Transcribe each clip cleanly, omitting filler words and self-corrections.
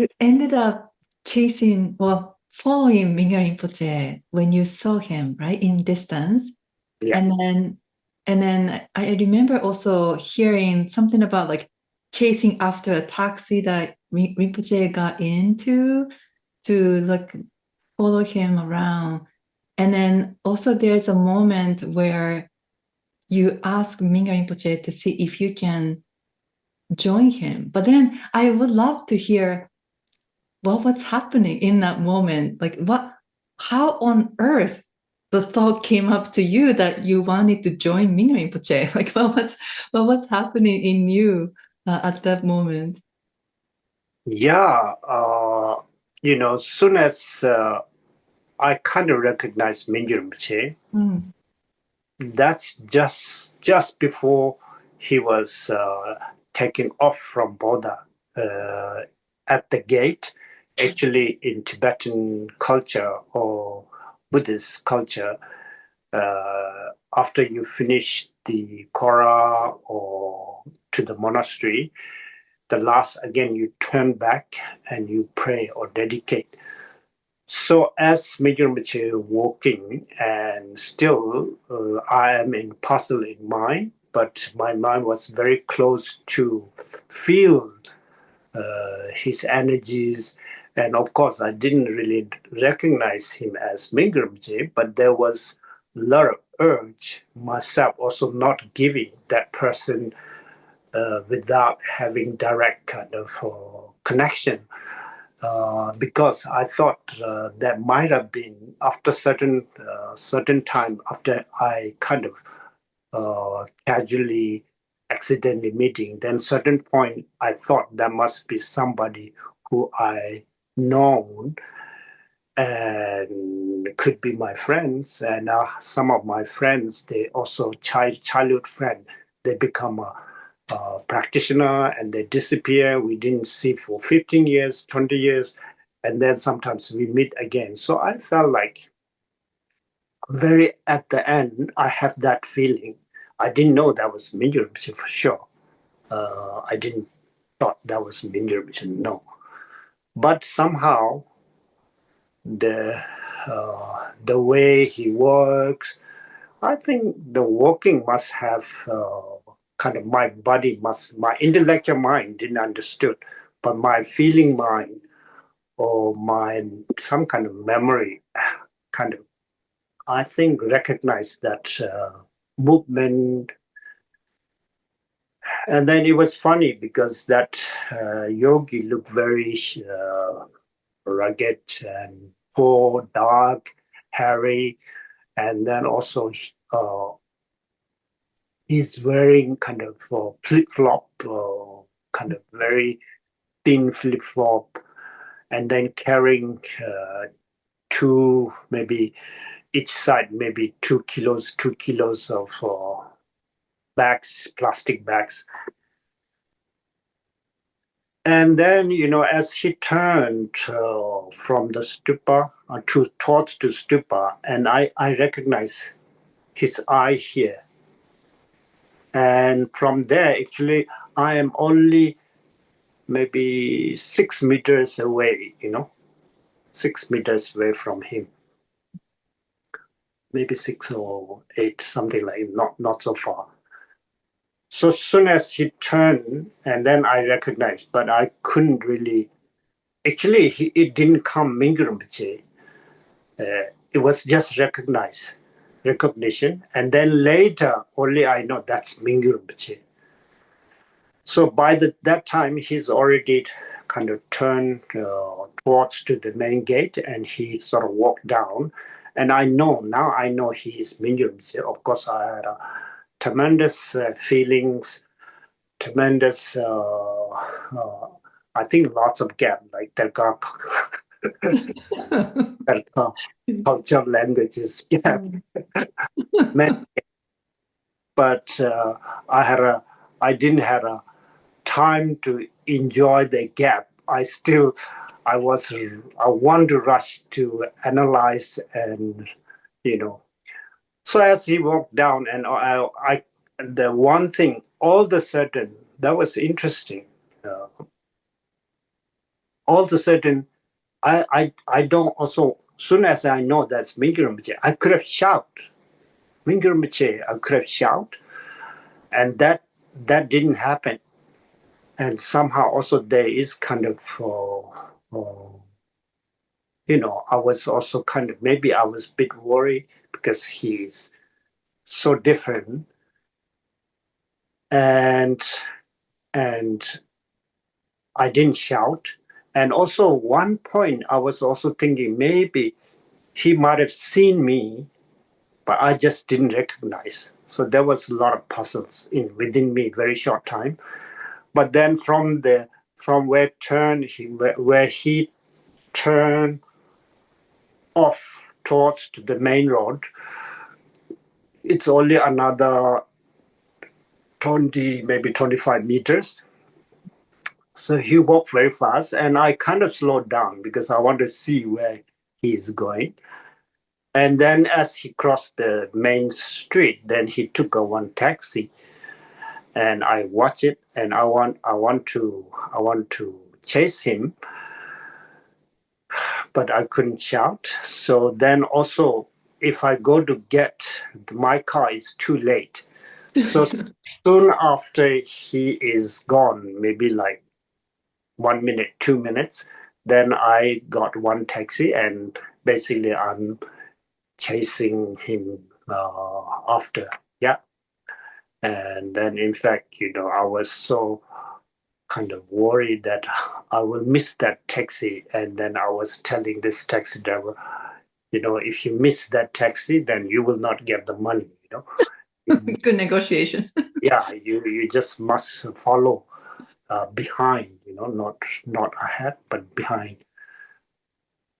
You ended up chasing, well, following Mingyur Rinpoche when you saw him, right, in distance. Yeah. And then I remember also hearing something about like chasing after a taxi that Rinpoche got into to like follow him around. And then also there's a moment where you ask Mingyur Rinpoche to see if you can join him. But then I would love to hear what's happening in that moment. Like how on earth the thought came up to you that you wanted to join Mingyur Rinpoche? Like what's happening in you at that moment? Yeah. Soon as I kind of recognized Mingyur Rinpoche, Mm, that's just before he was taking off from Buddha at the gate. Actually, in Tibetan culture or Buddhist culture, after you finish the Kora or to the monastery, the last again you turn back and you pray or dedicate. So as Mingyur Rinpoche walking, and still I am in puzzle in mind, but my mind was very close to feel his energies. And of course, I didn't really recognize him as Mingyur Rinpoche, but there was a lot of urge myself also not giving that person without having direct kind of connection because I thought that might have been after certain time after I kind of casually accidentally meeting, then certain point I thought there must be somebody who I known and could be my friends, and some of my friends they also childhood friend they become a practitioner and they disappear. We didn't see for 15 years, 20 years, and then sometimes we meet again. So I felt like very at the end, I have that feeling. I didn't know that was Mingyur Rinpoche for sure. I didn't thought that was Mingyur Rinpoche, no. But somehow the way he works, I think the walking must have kind of my intellectual mind didn't understood, but my feeling mind or my some kind of memory kind of I think recognize that movement. And then it was funny because that yogi looked very rugged and poor, dark, hairy, and then also he's wearing kind of flip flop, kind of very thin flip flop, and then carrying maybe each side, maybe 2 kilos of bags, plastic bags. And then, as he turned from the stupa towards the stupa, and I recognize his eye here. And from there, actually, I am only maybe 6 meters away, 6 meters away from him, maybe 6 or 8, something like not so far. So soon as he turned, and then I recognized, but I couldn't really. Actually, it didn't come Mingyur Rinpoche. It was just recognition, and then later only I know that's Mingyur Rinpoche. So by that time, he's already kind of turned towards to the main gate, and he sort of walked down. And I know he is Mingyur Rinpoche. Of course, I had tremendous feelings, tremendous. I think lots of gap, like Tergar, Tergar culture, languages gap. mm. But I didn't have a time to enjoy the gap. I want to rush to analyze and you know. So as he walked down, and the one thing all of a sudden that was interesting. Uh, all of a sudden, I don't also, soon as I know that's Mingyur Rinpoche, I could have shouted, Mingyur Rinpoche, I could have shouted, and that didn't happen. And somehow also there is kind of, I was also kind of, maybe I was a bit worried because he's so different. And I didn't shout. And also one point I was also thinking maybe he might have seen me, but I just didn't recognize. So there was a lot of puzzles within me, very short time. But then from where he turned off towards to the main road, it's only another 20, maybe 25 meters. So he walked very fast, and I kind of slowed down because I want to see where he's going. And then as he crossed the main street, then he took one taxi, and I watch it, and I want to chase him, but I couldn't shout. So then also, if I go to get my car, it's too late. So soon after he is gone, maybe like 1 minute, 2 minutes, then I got one taxi, and basically I'm chasing him after. Yeah. And then, in fact, I was so kind of worried that I will miss that taxi. And then I was telling this taxi driver, if you miss that taxi, then you will not get the money. Good negotiation. Yeah, you just must follow behind, not ahead, but behind.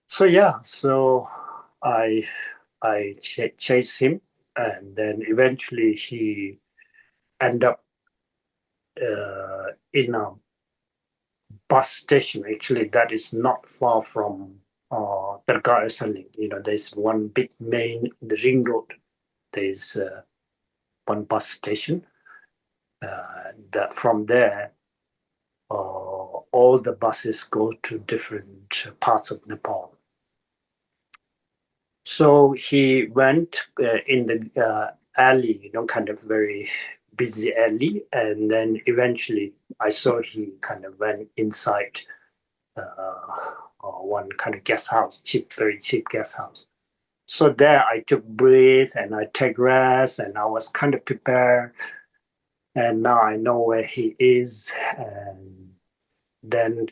So yeah, so I chased him, and then eventually he ended up in a bus station. Actually, that is not far from Tergar Osel Ling. There's one big main the ring road. There's one bus station. That from there, all the buses go to different parts of Nepal. So he went in the alley, kind of very busy alley, and then eventually I saw he kind of went inside one kind of guest house, very cheap guest house. So there I took breath and I take rest, and I was kind of prepared, and now I know where he is. And then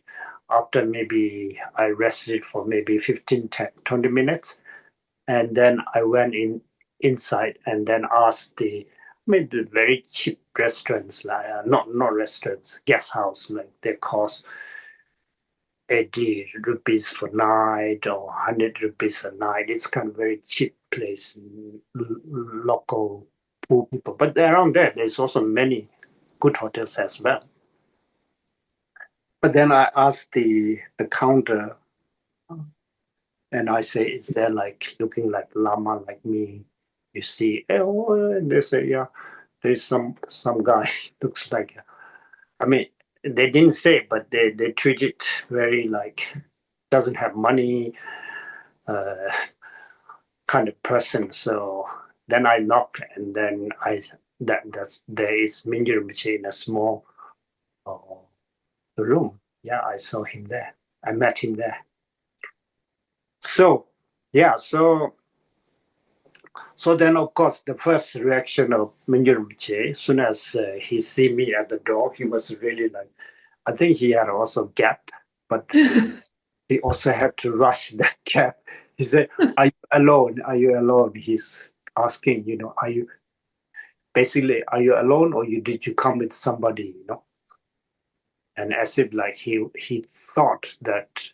after maybe I rested for maybe 15, 10, 20 minutes, and then I went inside and then asked the very cheap restaurants, like not restaurants, guest house, like they cost 80 rupees for night or 100 rupees a night. It's kind of very cheap place, local poor people. But around there, there's also many good hotels as well. But then I asked the counter, and I say, is there like looking like Lama like me? You see, and they say, yeah, there's some guy looks like. I mean, they didn't say, but they treat it very like doesn't have money uh, kind of person. So then I knocked, and then there is Mingyur Rinpoche in a small uh, room. Yeah, I saw him there. I met him there. So yeah, so then, of course, the first reaction of Mingyur Rinpoche, as soon as he see me at the door, he was really like, I think he had also gap, but he also had to rush that gap. He said, "Are you alone? Are you alone?" He's asking, are you alone, or did you come with somebody? And as if like he thought that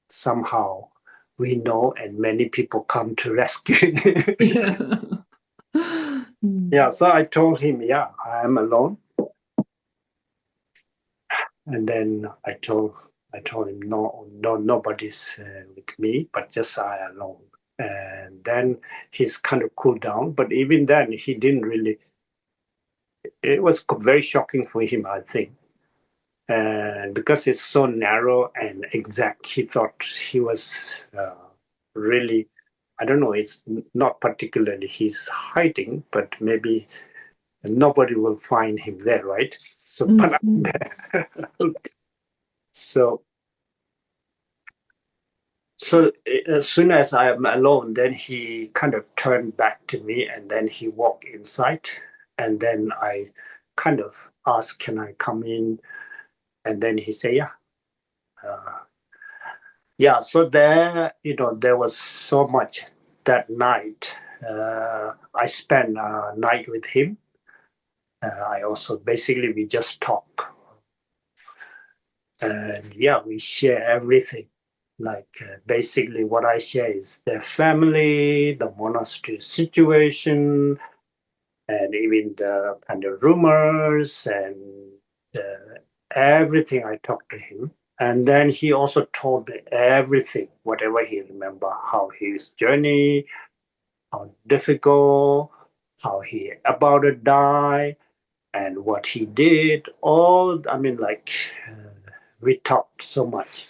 somehow we know, and many people come to rescue. Yeah. Yeah, so I told him, yeah, I am alone. And then I told him, no, nobody's with me, but just I alone. And then he's kind of cooled down, but even then he didn't really. It was very shocking for him, I think. And because it's so narrow and exact, he thought he was really, I don't know, it's not particularly he's hiding, but maybe nobody will find him there, right? So, but I'm there. So as soon as I'm alone, then he kind of turned back to me, and then he walked inside, and then I kind of asked, "Can I come in?" And then he said, "Yeah." Yeah, so there, there was so much that night. I spent a night with him. I also basically we just talk, and yeah, we share everything. Like basically, what I share is their family, the monastery situation, and even the kind of rumors and everything. I talked to him. And then he also told me everything, whatever he remember, how his journey, how difficult, how he about to die, and what he did. All, I mean, like, we talked so much.